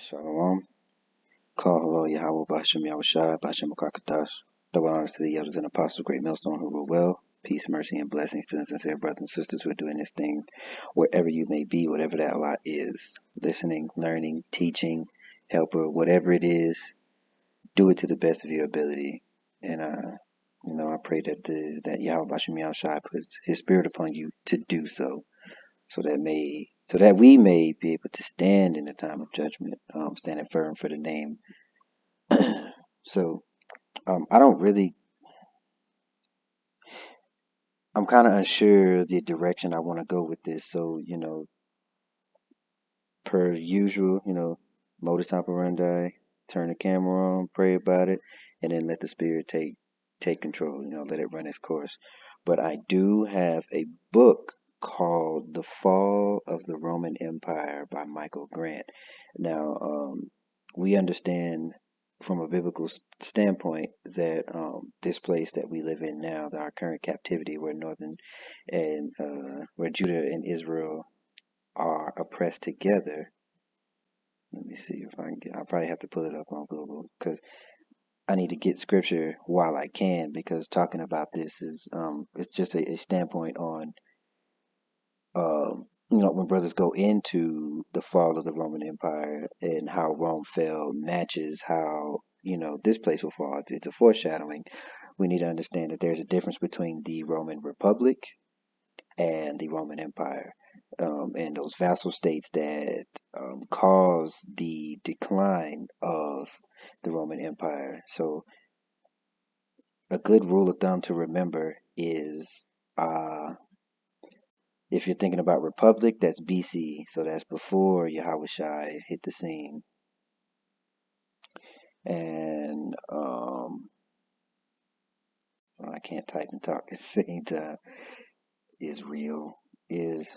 Shalom. Call hello Yahweh Bashem Yahushai Bashem Kakatash. Double honors to the elders and apostles, great millstone who rule well. Peace, mercy, and blessings to the sincere brothers and sisters who are doing this thing wherever you may be, whatever that lot is. Listening, learning, teaching, helper, whatever it is, do it to the best of your ability. And I pray that Yahweh Bashem Yahushai puts his spirit upon you to do so. So that we may be able to stand in the time of judgment, standing firm for the name. So I'm kind of unsure the direction I want to go with this. So, per usual, modus operandi, turn the camera on, pray about it, and then let the spirit take control, let it run its course. But I do have a book called The Fall of the Roman Empire by Michael Grant. Now, we understand from a biblical standpoint that this place that we live in now, our current captivity, where where Judah and Israel are oppressed together. Let me see if I can I'll probably have to pull it up on Google because I need to get scripture while I can, because talking about this is it's just a standpoint on when brothers go into the fall of the Roman Empire and how Rome fell matches how this place will fall. It's a foreshadowing. We need to understand that there's a difference between the Roman Republic and the Roman Empire, and those vassal states that caused the decline of the Roman Empire. So a good rule of thumb to remember is if you're thinking about Republic, that's BC, so that's before Yahushua hit the scene. And I can't type and talk at the same time. Israel is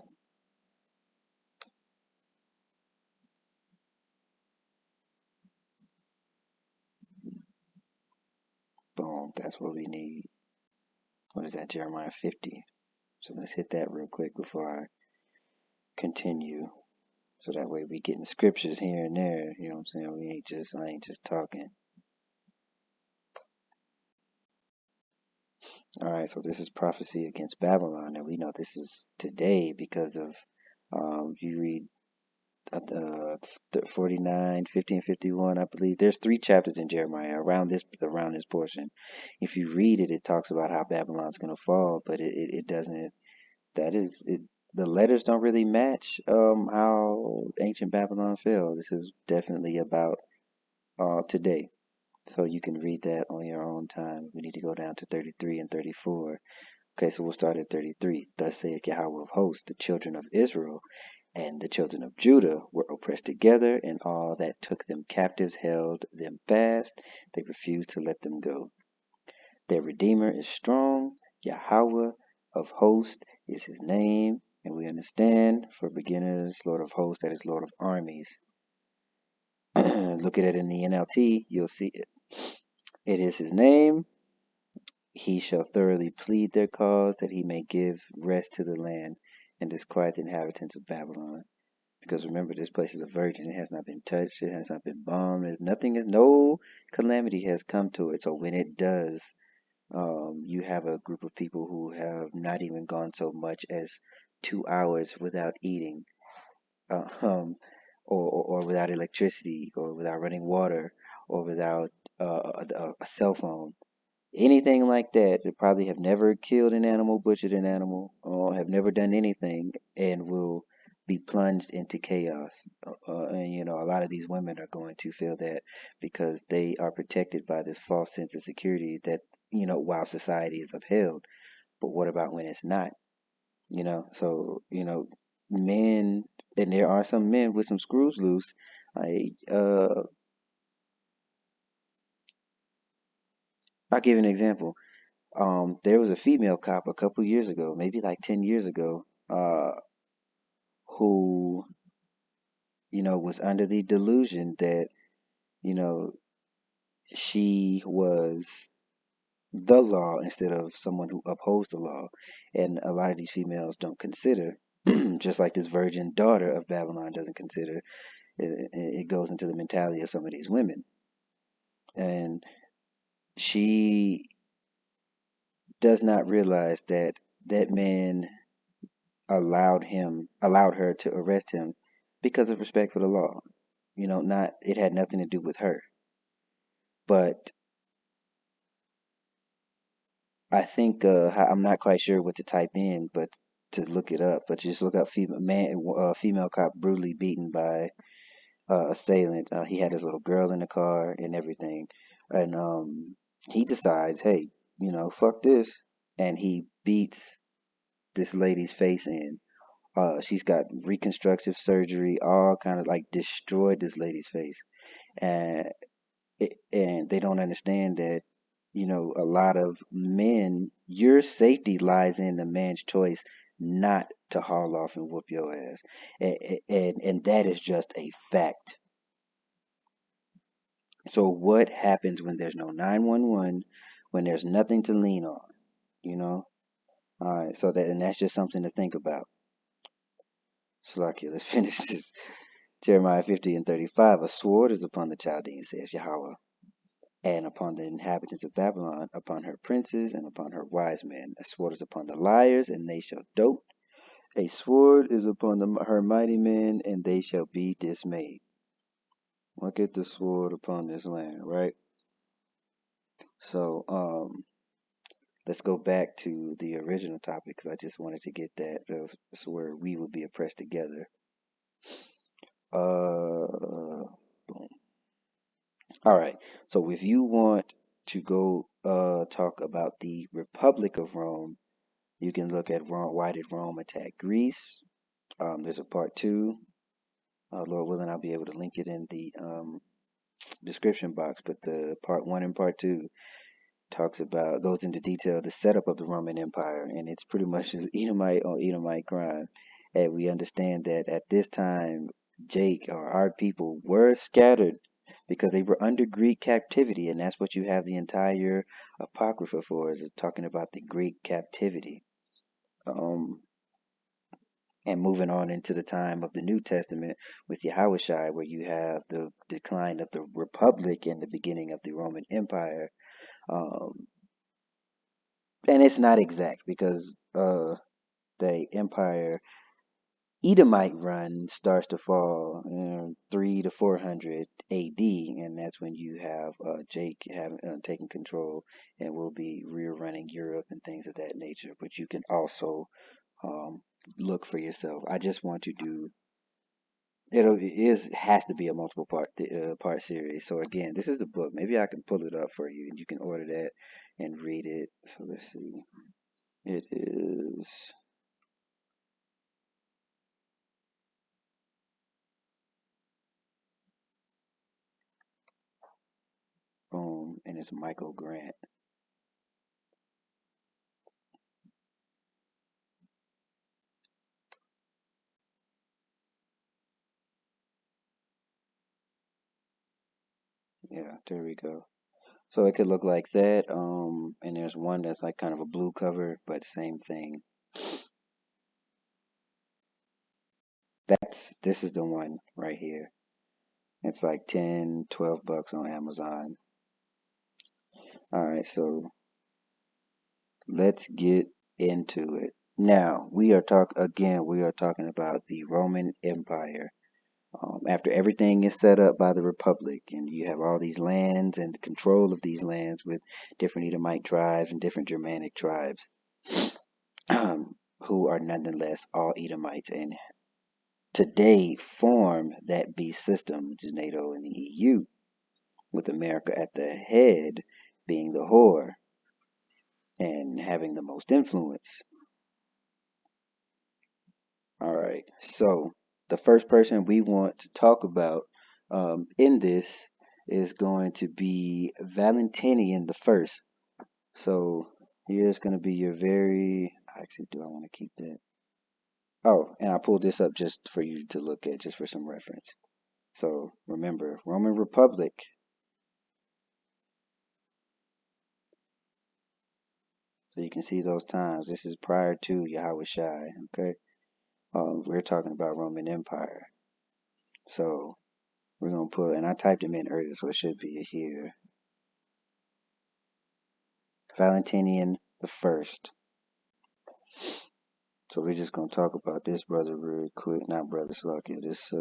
boom. That's what we need. What is that? Jeremiah 50. So let's hit that real quick before I continue. So that way we getting scriptures here and there. You know what I'm saying? I ain't just talking. All right, so this is prophecy against Babylon, and we know this is today because of you read 49, 50, and 51. I believe there's 3 chapters in Jeremiah around this portion. If you read it, it talks about how Babylon's going to fall, but it doesn't. The letters don't really match how ancient Babylon fell. This is definitely about today. So you can read that on your own time. We need to go down to 33 and 34. Okay, so we'll start at 33. Thus saith Yahweh of hosts, the children of Israel and the children of Judah were oppressed together, and all that took them captives held them fast. They refused to let them go. Their Redeemer is strong. Yahweh of hosts is his name. And we understand, for beginners, Lord of hosts, that is Lord of armies. Look at it in the NLT, you'll see it. It is his name. He shall thoroughly plead their cause, that he may give rest to the land and disquiet the inhabitants of Babylon. Because remember, this place is a virgin. It has not been touched. It has not been bombed. No calamity has come to it. So when it does, you have a group of people who have not even gone so much as 2 hours without eating, or without electricity, or without running water, or without a cell phone. Anything like that, they probably have never killed an animal, butchered an animal, or have never done anything, and will be plunged into chaos. And a lot of these women are going to feel that because they are protected by this false sense of security that, while society is upheld. But what about when it's not? So, men, and there are some men with some screws loose. I'll give an example. There was a female cop a couple years ago, maybe like 10 years ago, who, was under the delusion that, she was the law instead of someone who upholds the law. And a lot of these females don't consider, just like this virgin daughter of Babylon doesn't consider, it goes into the mentality of some of these women, and she does not realize that that man allowed her to arrest him because of respect for the law. Not it had nothing to do with her. But I think I'm not quite sure what to type in, but to look it up. But just look up female cop brutally beaten by assailant. He had his little girl in the car and everything, and he decides, hey, fuck this, and he beats this lady's face in. She's got reconstructive surgery, all kind of like destroyed this lady's face, and and they don't understand that, a lot of men, your safety lies in the man's choice not to haul off and whoop your ass, and that is just a fact. So what happens when there's no 911, when there's nothing to lean on, you know? All right, so that's just something to think about. Slakia, let's finish this. Jeremiah 50 and 35. A sword is upon the Chaldeans, says Yahweh, and upon the inhabitants of Babylon, upon her princes and upon her wise men. A sword is upon the liars, and they shall dote. A sword is upon her mighty men, and they shall be dismayed. Look at the sword upon this land, right? So, let's go back to the original topic because I just wanted to get that of where we would be oppressed together. Boom. All right. So if you want to go talk about the Republic of Rome, you can look at Rome. Why did Rome attack Greece? There's a part two. Lord willing, I'll be able to link it in the description box. But the part one and part two goes into detail the setup of the Roman Empire, and it's pretty much just Edomite on Edomite crime. And we understand that at this time, Jake or our people were scattered because they were under Greek captivity, and that's what you have the entire Apocrypha for, is talking about the Greek captivity. Um, and moving on into the time of the New Testament with Yahushua, where you have the decline of the Republic and the beginning of the Roman Empire. Um, and it's not exact because the empire Edomite run starts to fall in 3 to 400 AD, and that's when you have Jake having taking control and will be rear running Europe and things of that nature. But you can also um, look for yourself. I just want to do has to be a multiple part series. So again, this is the book. Maybe I can pull it up for you, and you can order that and read it. So let's see. It is boom, and it's Michael Grant. Yeah, there we go. So it could look like that. And there's one that's like kind of a blue cover, but same thing. This is the one right here. It's like 10, 12 bucks on Amazon. All right, so let's get into it. Now, we are talking about the Roman Empire. After everything is set up by the Republic, and you have all these lands and control of these lands with different Edomite tribes and different Germanic tribes, who are nonetheless all Edomites, and today form that beast system, which is NATO and the EU, with America at the head being the whore and having the most influence. All right, so the first person we want to talk about in this is going to be Valentinian the First. So here's going to be your very. Actually, do I want to keep that? Oh, and I pulled this up just for you to look at, just for some reference. So remember, Roman Republic. So you can see those times. This is prior to Yahweh Shai. Okay, we're talking about Roman Empire. So We're gonna put, and I typed them in earlier, so it should be here. Valentinian the First. So we're just gonna talk about this brother real quick. Not brother Slakia, this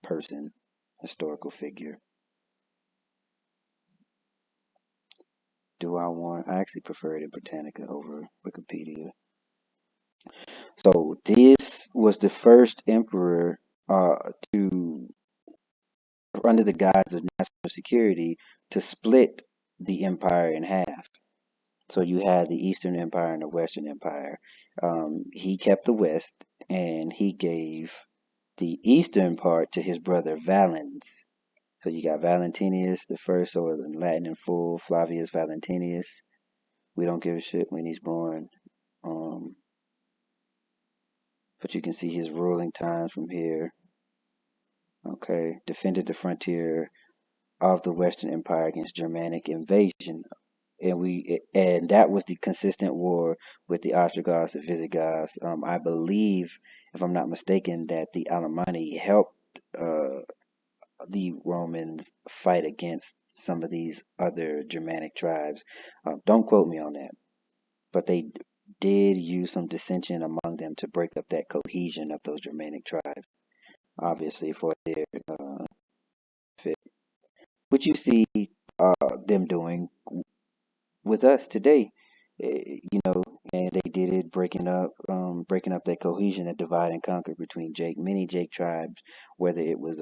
person, historical figure. I actually prefer it in Britannica over Wikipedia. So this was the first emperor to, under the guise of national security, to split the empire in half. So you had the Eastern Empire and the Western Empire. He kept the West, and he gave the eastern part to his brother Valens. So you got Valentinius the First, or in Latin in full, Flavius Valentinius. We don't give a shit when he's born. Um, but you can see his ruling times from here. Okay, defended the frontier of the Western Empire against Germanic invasion, and that was the consistent war with the Ostrogoths and Visigoths. I believe, if I'm not mistaken, that the Alemanni helped the Romans fight against some of these other Germanic tribes. Don't quote me on that, but they did use some dissension among them to break up that cohesion of those Germanic tribes, obviously for their fit, which you see them doing with us today. And they did it breaking up that cohesion, that divide and conquer between many Jake tribes, whether it was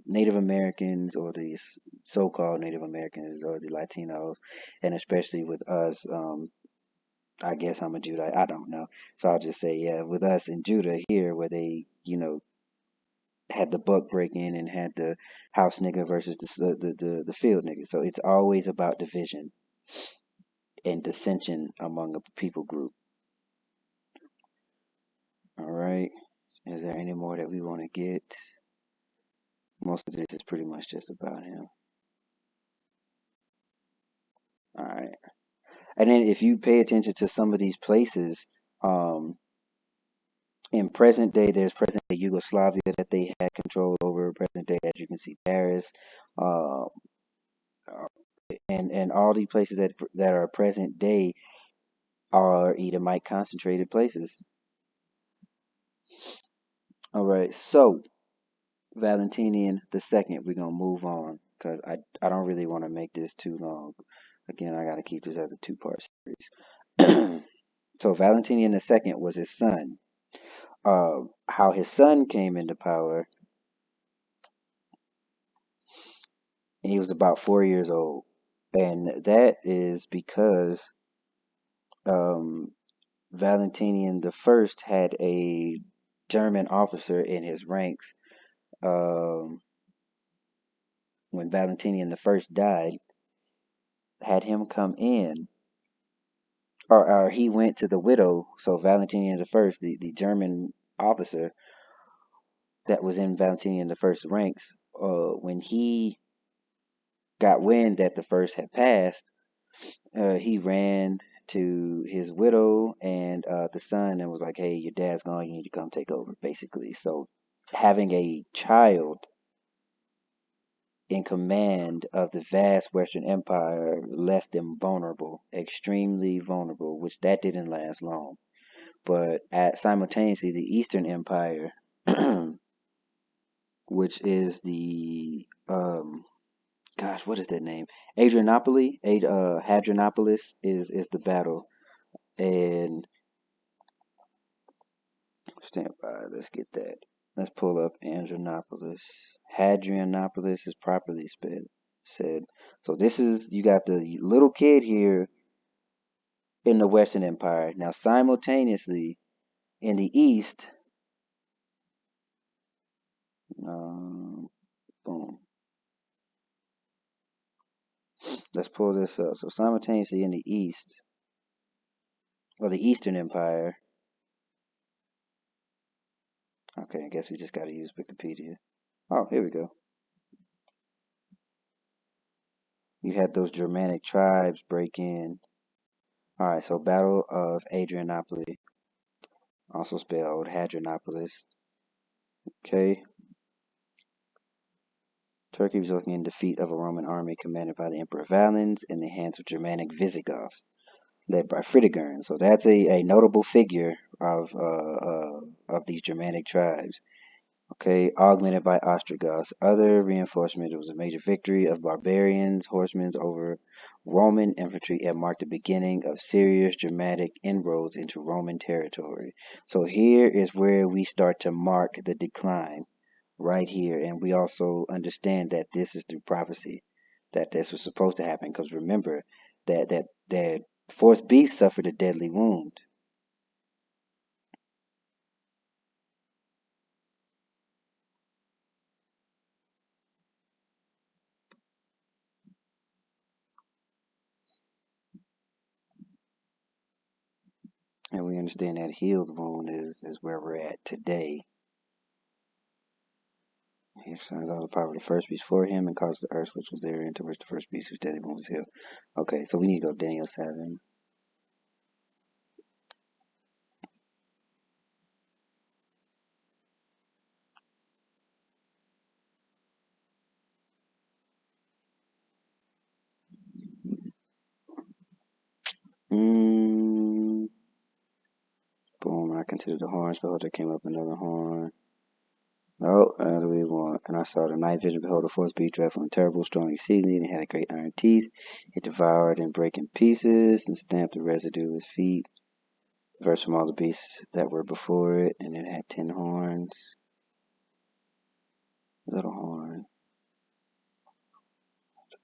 Native Americans or the so-called Native Americans or the Latinos, and especially with us. I guess I'm a Judah. I don't know, so I'll just say, yeah, with us in Judah here, where they, had the buck break in and had the house nigga versus the field nigga. So it's always about division and dissension among a people group. All right. Is there any more that we want to get? Most of this is pretty much just about him. All right. And then if you pay attention to some of these places, in present day, there's present day Yugoslavia that they had control over. Present day, as you can see, Paris, uh, and all these places that are present day are Edomite concentrated places. All right. So Valentinian the Second, we're gonna move on because I don't really want to make this too long. Again, I got to keep this as a two-part series. So Valentinian the Second was his son. How his son came into power, and he was about 4 years old, and that is because um, Valentinian the First had a German officer in his ranks. Um, when Valentinian the First died, had him come in, or he went to the widow. So Valentinian the First, the German officer that was in Valentinian the First ranks, when he got wind that the first had passed, he ran to his widow and the son and was like, "Hey, your dad's gone. You need to come take over." Basically, so having a child in command of the vast Western Empire left them vulnerable, extremely vulnerable, which that didn't last long. But simultaneously, the Eastern Empire, which is the gosh, what is that name? Hadrianopolis is the battle, and stand by. Let's get that. Let's pull up Adrianopolis. Hadrianopolis is properly said. So this is, you got the little kid here in the Western Empire. Now simultaneously in the East, boom. Let's pull this up. So simultaneously in the East, or the Eastern Empire. Okay, I guess we just got to use Wikipedia. Oh, here we go. You had those Germanic tribes break in. All right, so Battle of Adrianopolis, also spelled Hadrianopolis. Okay, Turkey resulting in defeat of a Roman army commanded by the Emperor Valens in the hands of Germanic Visigoths, led by Fritigern. So that's a notable figure of these Germanic tribes. Okay, augmented by Ostrogoths. Other reinforcement. It was a major victory of barbarians, horsemen over Roman infantry, and marked the beginning of serious Germanic inroads into Roman territory. So here is where we start to mark the decline, right here, and we also understand that this is through prophecy, that this was supposed to happen. Because remember that fourth beast suffered a deadly wound. And we understand that healed wound is where we're at today. He exercised all the power of the first beast for him and caused the earth which was therein to which the first beast whose deadly wound was healed. Okay, so we need to go Daniel 7. Boom, I considered the horns. Behold, there came up another horn. Oh, that's what we want. And I saw the night vision. Behold, the fourth beast, dreadful and terrible, strong exceedingly, and it had great iron teeth. It devoured and brake in pieces, and stamped the residue of his feet. Verse from all the beasts that were before it, and it had 10 horns. Little horn,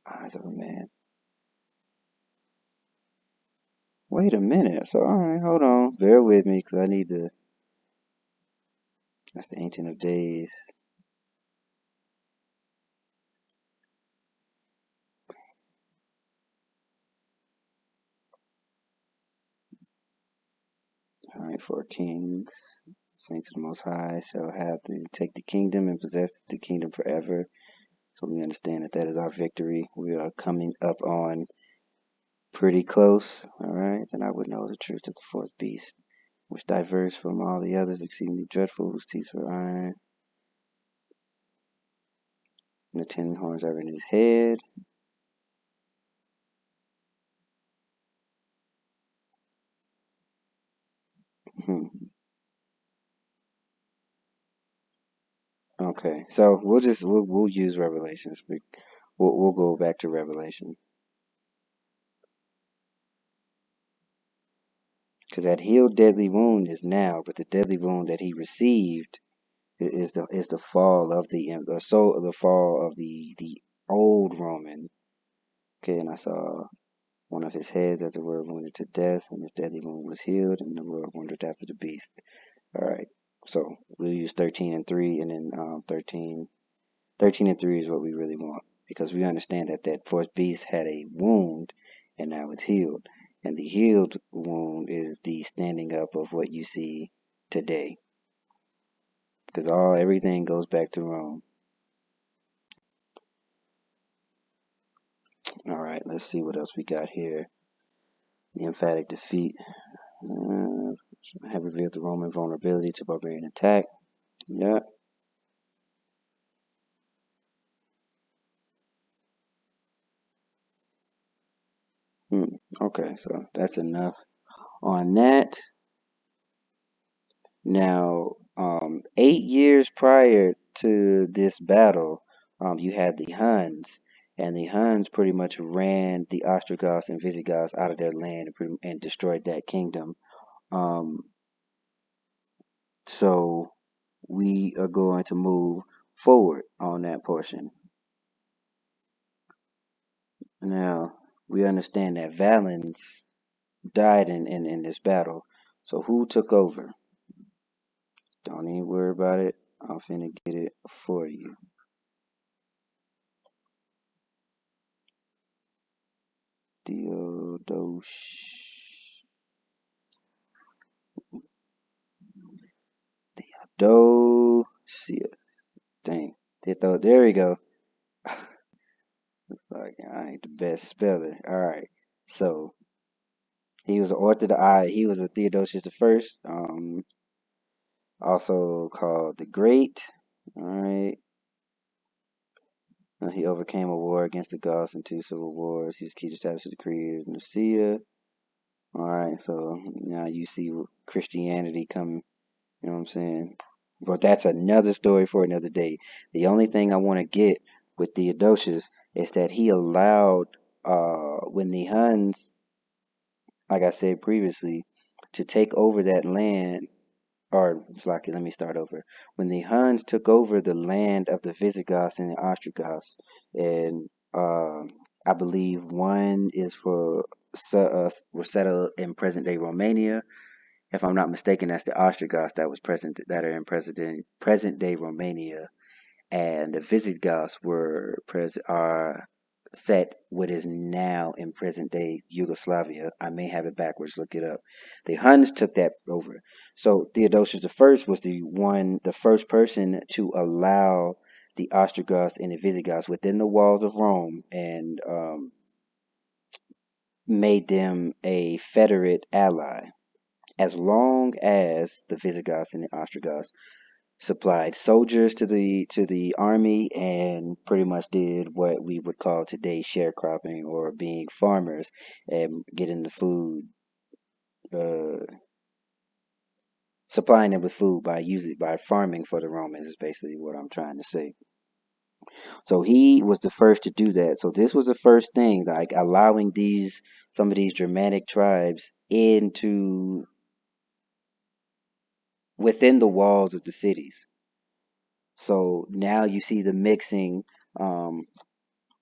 eyes of a man. Wait a minute. So, alright, hold on. Bear with me, because I need to. That's the Ancient of Days. Alright, 4 kings. Saints of the Most High shall have to take the kingdom and possess the kingdom forever. So we understand that that is our victory. We are coming up on pretty close. Alright, then I would know the truth of the fourth beast, which diverse from all the others, exceedingly dreadful, whose teeth were iron. And the 10 horns are in his head. Okay, so we'll use Revelations. We'll go back to Revelation, because that healed deadly wound is now, but the deadly wound that he received is the fall of the fall of the old Roman. Okay, and I saw one of his heads as it were wounded to death, and his deadly wound was healed, and the Lord wandered after the beast. All right, so we'll use 13 and 3, and then 13 and 3 is what we really want, because we understand that that fourth beast had a wound and now it's healed. And the healed wound is the standing up of what you see today, because everything goes back to Rome. All right, let's see what else we got here. The emphatic defeat have revealed the Roman vulnerability to barbarian attack. Yeah. Okay, so that's enough on that. Now, 8 years prior to this battle, you had the Huns, and the Huns pretty much ran the Ostrogoths and Visigoths out of their land and destroyed that kingdom. Um, so we are going to move forward on that portion. Now, we understand that Valens died in this battle. So who took over? Don't even worry about it. I'm finna get it for you. Theodosia. Dang. There we go. Like, I ain't the best speller. Alright. So he was he was a Theodosius the First, also called the Great. Alright. He overcame a war against the Goths and two civil wars. He was key to establish the Creed of Nicaea. All right, so now you see Christianity come. You know what I'm saying? But that's another story for another day. The only thing I want to get with Theodosius is that he allowed, when the Huns, like I said previously, to take over that land. Or like, let me start over. When the Huns took over the land of the Visigoths and the Ostrogoths, and I believe one is were settled in present day Romania. If I'm not mistaken, that's the Ostrogoths that are in present day Romania, and the Visigoths are set what is now in present day Yugoslavia. I may have it backwards. Look it up. The Huns took that over. So Theodosius the First was the first person to allow the Ostrogoths and the Visigoths within the walls of Rome, and made them a federate ally. As long as the Visigoths and the Ostrogoths supplied soldiers to the army and pretty much did what we would call today sharecropping, or being farmers and getting the food, uh, supplying them with food by farming for the Romans is basically what I'm trying to say. So he was the first to do that. So this was the first thing, like allowing some of these Germanic tribes into within the walls of the cities. So now you see the mixing, um,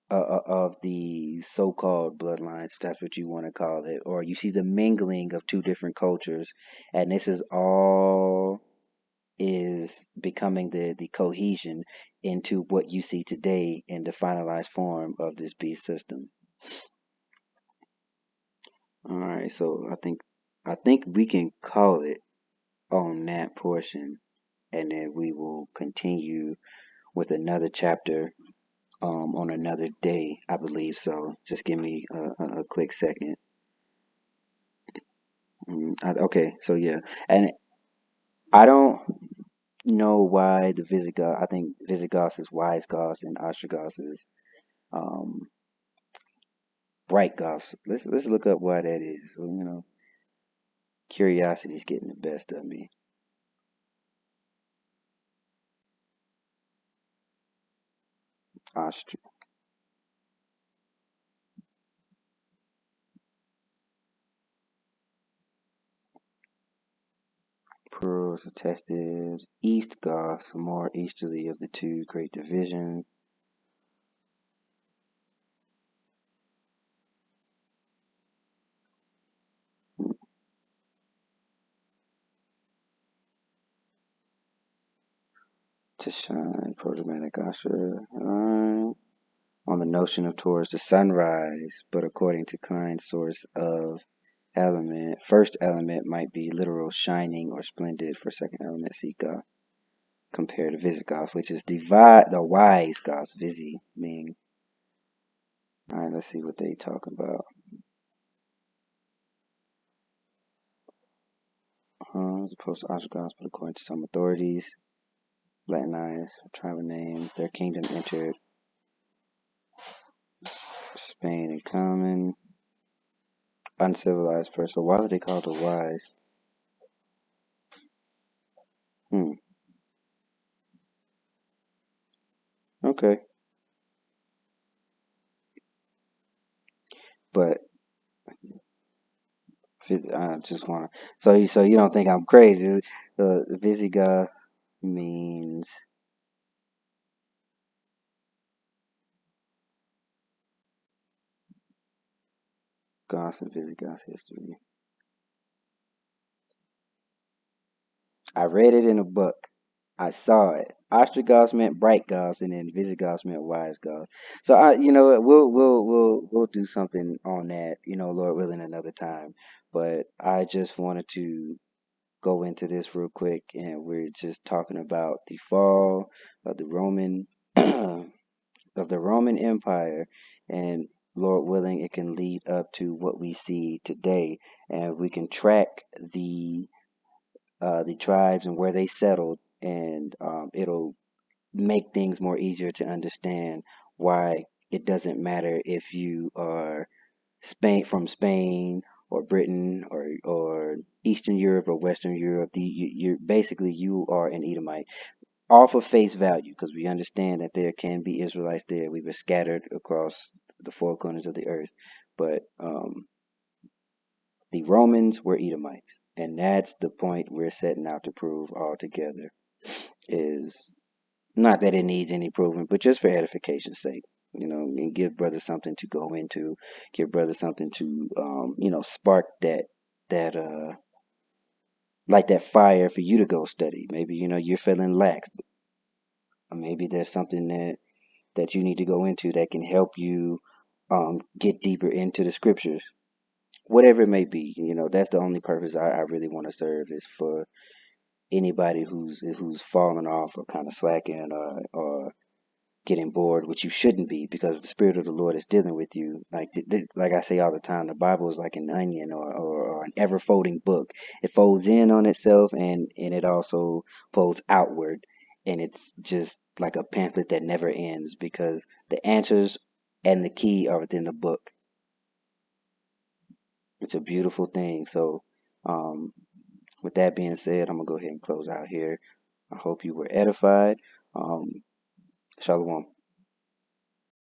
of the so-called bloodlines, if that's what you want to call it, or you see the mingling of two different cultures, and this is all is becoming the cohesion into what you see today in the finalized form of this beast system. All right, so I think we can call it on that portion, and then we will continue with another chapter on another day, I believe so. Just give me a quick second. Okay, so yeah, and I don't know why the Visigoth. I think Visigoths is wise goths and Ostrogoths is um, bright goths. Let's look up why that is. So, curiosity's getting the best of me. Austro Pearls attested East Goths, more easterly of the two great divisions. To shine, Proto-Germanic Austria. On the notion of towards the sunrise, but according to Klein's source of first element might be literal shining or splendid. For second element, see Goth, compared to Visigoth, which is the wise Goths, Visi, meaning. Alright, let's see what they talk about. As opposed to Ostrogoths, but according to some authorities, Latinized tribal name, their kingdom entered Spain in common. Uncivilized person. So why would they call it the wise? Hmm. Okay. But I just want to. So you don't think I'm crazy? Visigoth means Goths and Visigoth history. I read it in a book. I saw it. Ostrogoths meant bright goths, and then Visigoths meant wise goths. So we'll do something on that. Lord willing, another time. But I just wanted to go into this real quick, and we're just talking about the fall of the Roman of the Roman Empire, and Lord willing, it can lead up to what we see today, and we can track the tribes and where they settled, and it'll make things more easier to understand why it doesn't matter if you are Spain or Britain or Eastern Europe or Western Europe. You're basically you are an Edomite off of face value, because we understand that there can be Israelites there. We were scattered across the four corners of the earth, but the Romans were Edomites, and that's the point we're setting out to prove altogether. Is not that it needs any proving, but just for edification's sake, and give brothers something to go into, give brothers something to, spark that like that fire for you to go study. Maybe you're feeling lax, or maybe there's something that you need to go into that can help you get deeper into the scriptures. Whatever it may be, that's the only purpose I really want to serve, is for anybody who's fallen off or kind of slacking, or getting bored, which you shouldn't be, because the Spirit of the Lord is dealing with you. Like I say all the time, the Bible is like an onion, or an ever folding book. It folds in on itself, and it also folds outward, and it's just like a pamphlet that never ends, because the answers and the key are within the book. It's a beautiful thing. So, with that being said, I'm gonna go ahead and close out here. I hope you were edified. Shalom.